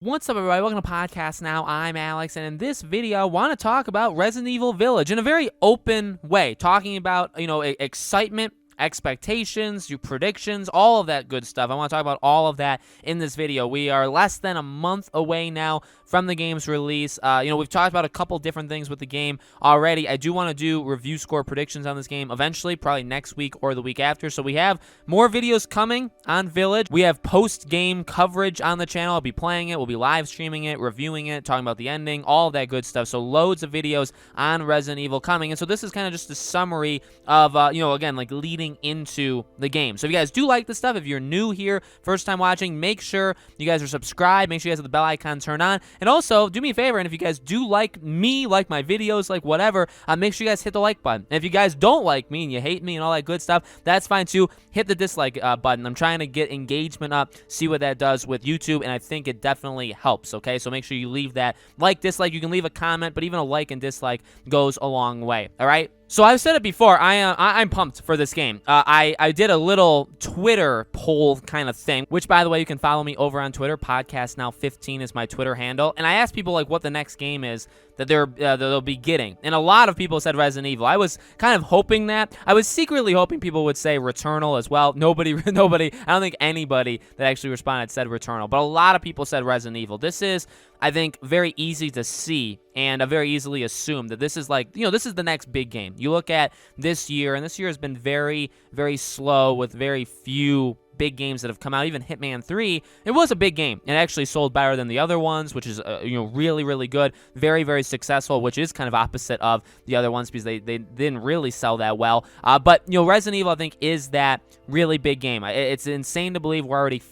What's up, everybody? Welcome to Podcast Now. I'm Alex, and in this video, I want to talk about Resident Evil Village in a very open way, talking about, excitement, expectations, your predictions, all of that good stuff. I want to talk about all of that in this video. We are less than a month away now from the game's release. We've talked about a couple different things with the game already. I do want to do review score predictions on this game eventually, probably next week or the week after. So we have more videos coming on Village. We have post-game coverage on the channel. I'll be playing it. We'll be live streaming it, reviewing it, talking about the ending, all of that good stuff. So loads of videos on Resident Evil coming. And so this is kind of just a summary of, again, like leading into the game. So if you guys do like this stuff, if you're new here, first time watching, make sure you guys are subscribed. Make sure you guys have the bell icon turned on. And also, do me a favor, and if you guys do like me, like my videos, like whatever, make sure you guys hit the like button. And if you guys don't like me and you hate me and all that good stuff, that's fine too. Hit the dislike button. I'm trying to get engagement up, see what that does with YouTube, and I think it definitely helps, okay? So make sure you leave that like, dislike. You can leave a comment, but even a like and dislike goes a long way, all right? So I've said it before, I'm pumped for this game. I did a little Twitter poll kind of thing, which, by the way, you can follow me over on Twitter. Podcast Now 15 is my Twitter handle. And I asked people, like, what the next game is that they'll be getting. And a lot of people said Resident Evil. I was kind of hoping that. I was secretly hoping people would say Returnal as well. Nobody, I don't think anybody that actually responded said Returnal. But a lot of people said Resident Evil. This is, I think, very easy to see and very easily assume that this is like, this is the next big game. You look at this year, and this year has been very, very slow with very few big games that have come out. Even Hitman 3, it was a big game. It actually sold better than the other ones, which is, really, really good. Very, very successful, which is kind of opposite of the other ones because they didn't really sell that well. But, Resident Evil, I think, is that really big game. It's insane to believe we're already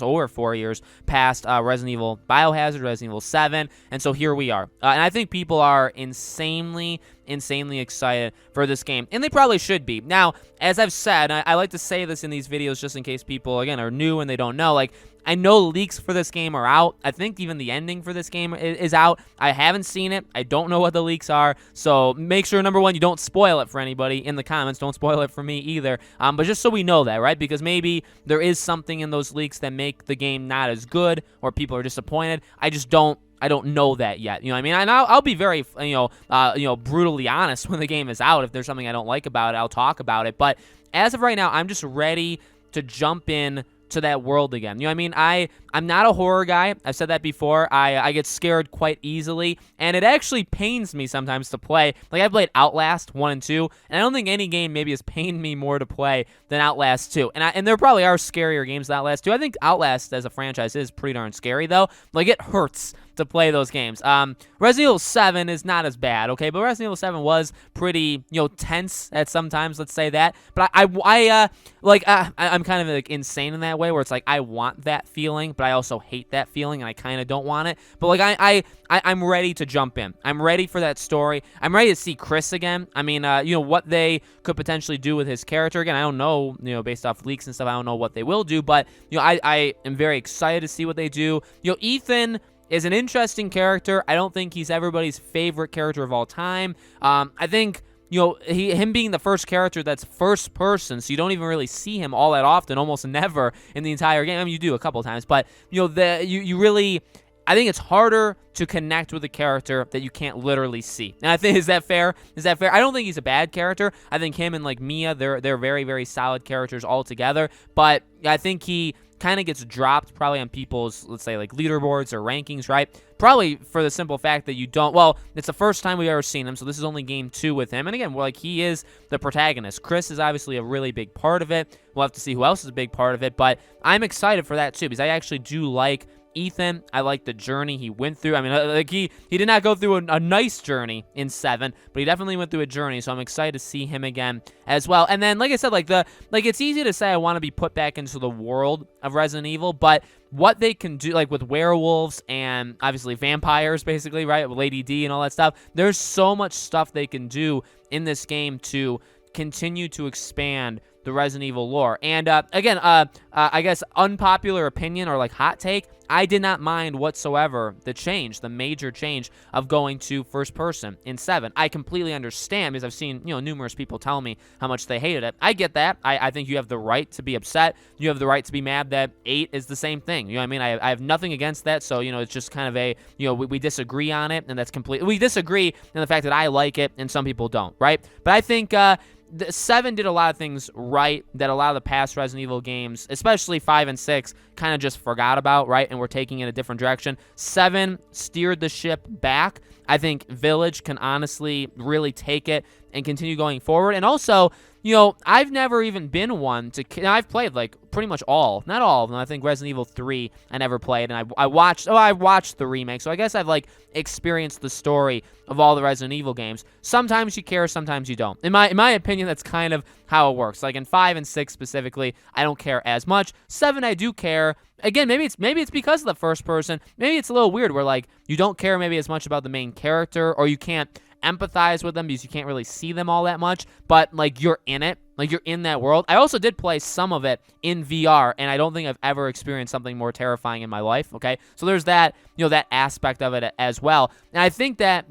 over 4 years past Resident Evil Biohazard, Resident Evil 7, and so here we are. And I think people are insanely excited for this game, and they probably should be. Now, as I've said, I like to say this in these videos just in case people, again, are new and they don't know, like, I know leaks for this game are out. I think even the ending for this game is out. I haven't seen it. I don't know what the leaks are. So make sure, number one, you don't spoil it for anybody in the comments. Don't spoil it for me either. But just so we know that, right? Because maybe there is something in those leaks that make the game not as good or people are disappointed. I don't know that yet. You know what I mean? And I'll be very, brutally honest when the game is out. If there's something I don't like about it, I'll talk about it. But as of right now, I'm just ready to jump in to that world again. You know what I mean? I'm not a horror guy. I've said that before. I get scared quite easily, and it actually pains me sometimes to play. Like, I played Outlast 1 and 2, and I don't think any game maybe has pained me more to play than Outlast 2. And there probably are scarier games than Outlast 2. I think Outlast as a franchise is pretty darn scary, though. Like, it hurts to play those games. Resident Evil 7 is not as bad, okay? But Resident Evil 7 was pretty, tense at some times, let's say that. But I'm kind of like insane in that way, where it's like I want that feeling, but I also hate that feeling, and I kind of don't want it. But like I'm ready to jump in. I'm ready for that story. I'm ready to see Chris again. I mean, what they could potentially do with his character again. I don't know, based off leaks and stuff. I don't know what they will do, but I am very excited to see what they do. Ethan is an interesting character. I don't think he's everybody's favorite character of all time. I think, him being the first character that's first person, so you don't even really see him all that often, almost never in the entire game. I mean, you do a couple times, but, you really, I think it's harder to connect with a character that you can't literally see. And I think, is that fair? I don't think he's a bad character. I think him and, like, Mia, they're very, very solid characters altogether, but I think he kind of gets dropped probably on people's, let's say, like, leaderboards or rankings, right? Probably for the simple fact that it's the first time we've ever seen him, so this is only game 2 with him. And again, he is the protagonist. Chris is obviously a really big part of it. We'll have to see who else is a big part of it, but I'm excited for that too, because I actually do like Ethan. I like the journey he went through. I mean, he did not go through a nice journey in 7, but he definitely went through a journey, so I'm excited to see him again as well. And then, like I said, it's easy to say I want to be put back into the world of Resident Evil, but what they can do, like with werewolves and obviously vampires, basically, right, with Lady D and all that stuff, there's so much stuff they can do in this game to continue to expand the Resident Evil lore. And again, I guess unpopular opinion or like hot take, I did not mind whatsoever the major change of going to first person in 7. I completely understand because I've seen, numerous people tell me how much they hated it. I get that. I think you have the right to be upset. You have the right to be mad that 8 is the same thing. You know what I mean? I have nothing against that. So, it's just kind of a, we disagree on it, and that's completely, we disagree in the fact that I like it and some people don't, right? But I think, 7 did a lot of things right that a lot of the past Resident Evil games, especially 5 and 6, kind of just forgot about, right? And we're taking it a different direction. 7 steered the ship back. I think Village can honestly really take it and continue going forward. And also, I've never even been one to... I've played, like, pretty much not all of them. I think Resident Evil 3 I never played, and I watched the remake, so I guess I've, like, experienced the story of all the Resident Evil games. Sometimes you care, sometimes you don't. In my opinion, that's kind of how it works. Like, in 5 and 6 specifically, I don't care as much. 7, I do care. Again, maybe it's because of the first person. Maybe it's a little weird where, like, you don't care maybe as much about the main character, or you can't empathize with them because you can't really see them all that much, but like you're in it, like you're in that world. I also did play some of it in VR, and I don't think I've ever experienced something more terrifying in my life, okay? So there's that, that aspect of it as well. And I think that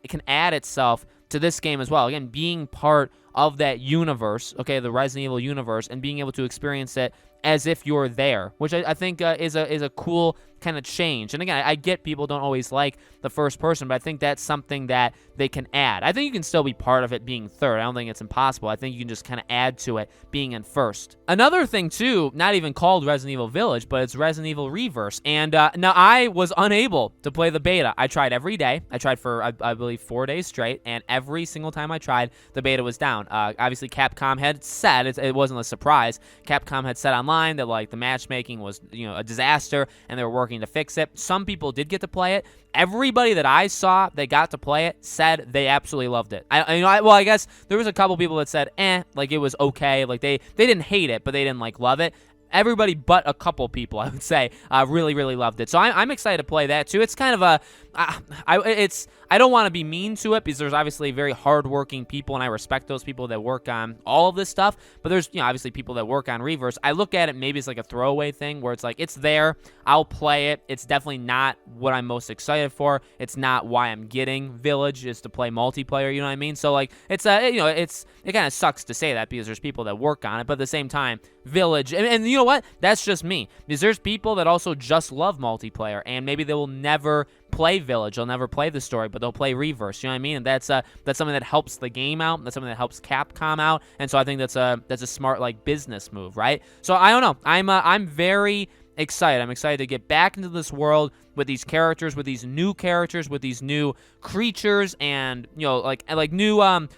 can add itself to this game as well. Again, being part of that universe, okay, the Resident Evil universe, and being able to experience it as if you're there, which I think is a cool kind of change. And again, I get people don't always like the first person, but I think that's something that they can add. I think you can still be part of it being third. I don't think it's impossible. I think you can just kind of add to it being in first. Another thing too, not even called Resident Evil Village, but it's Resident Evil Reverse. And now I was unable to play the beta. I tried every day. I tried for, I believe, 4 days straight, and every single time I tried, the beta was down. Obviously, Capcom had said, it wasn't a surprise, Capcom had said online that like the matchmaking was, a disaster, and they were working to fix it. Some people did get to play it. Everybody that I saw that got to play it said they absolutely loved it. I guess there was a couple people that said, like it was okay. Like they didn't hate it, but they didn't like love it. Everybody but a couple people, I would say, really, really loved it. So I'm excited to play that too. It's kind of I don't want to be mean to it because there's obviously very hardworking people, and I respect those people that work on all of this stuff. But there's, obviously people that work on Reverse. I look at it maybe as like a throwaway thing where it's like, it's there, I'll play it. It's definitely not what I'm most excited for. It's not why I'm getting Village, is to play multiplayer, you know what I mean? So like, it's it kind of sucks to say that because there's people that work on it, but at the same time, Village, and you know what? That's just me, because there's people that also just love multiplayer, and maybe they will never play Village, they'll never play the story, but they'll play Reverse, you know what I mean? And that's something that helps the game out, that's something that helps Capcom out, and so I think that's a smart like business move, right? So I don't know, I'm very excited. I'm excited to get back into this world with these characters, with these new characters, with these new creatures, and like new I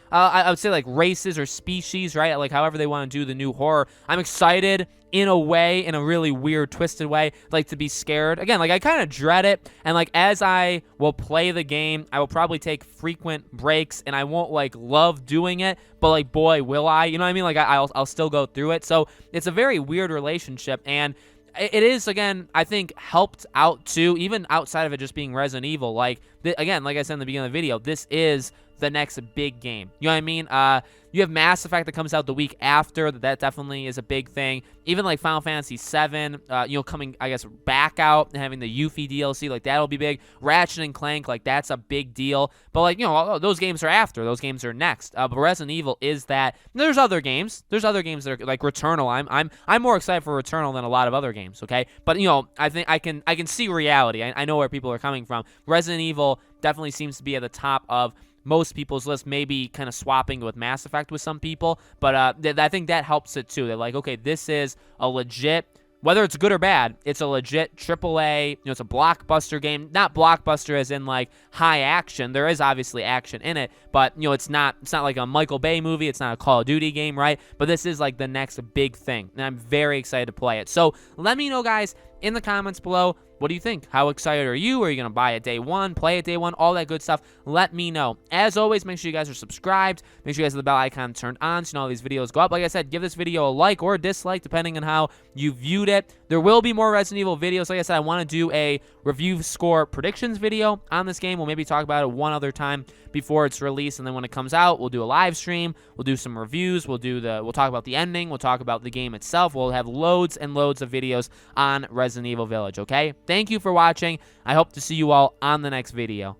would say like races or species, right? Like however they want to do the new horror. I'm excited in a way, in a really weird, twisted way, like to be scared. Again, like I kind of dread it, and like as I will play the game, I will probably take frequent breaks, and I won't like love doing it, but like boy, will I, you know what I mean? Like I'll still go through it. So it's a very weird relationship, and it is, again, I think, helped out too, even outside of it just being Resident Evil. Like, again, like I said in the beginning of the video, this is the next big game. You know what I mean? You have Mass Effect that comes out the week after. That definitely is a big thing. Even like Final Fantasy VII, coming, I guess, back out and having the Yuffie DLC, like that'll be big. Ratchet and Clank, like that's a big deal. But like, those games are after. Those games are next. But Resident Evil is that. There's other games. There's other games that are like Returnal. I'm more excited for Returnal than a lot of other games. Okay, but I think I can see reality. I know where people are coming from. Resident Evil definitely seems to be at the top of most people's list, maybe kind of swapping with Mass Effect with some people, but I think that helps it too. They're like, okay, this is a legit, whether it's good or bad, it's a legit AAA, it's a blockbuster game. Not blockbuster as in like high action. There is obviously action in it, but it's not like a Michael Bay movie, it's not a Call of Duty game, right? But this is like the next big thing, and I'm very excited to play it. So let me know, guys, in the comments below what do you think? How excited are you? Are you going to buy it day one, play it day one, all that good stuff? Let me know. As always, make sure you guys are subscribed. Make sure you guys have the bell icon turned on so you know all these videos go up. Like I said, give this video a like or a dislike depending on how you viewed it. There will be more Resident Evil videos. Like I said, I want to do a review score predictions video on this game. We'll maybe talk about it one other time before it's released, and then when it comes out, we'll do a live stream. We'll do some reviews. We'll talk about the ending. We'll talk about the game itself. We'll have loads and loads of videos on Resident Evil Village, okay? Thank you for watching. I hope to see you all on the next video.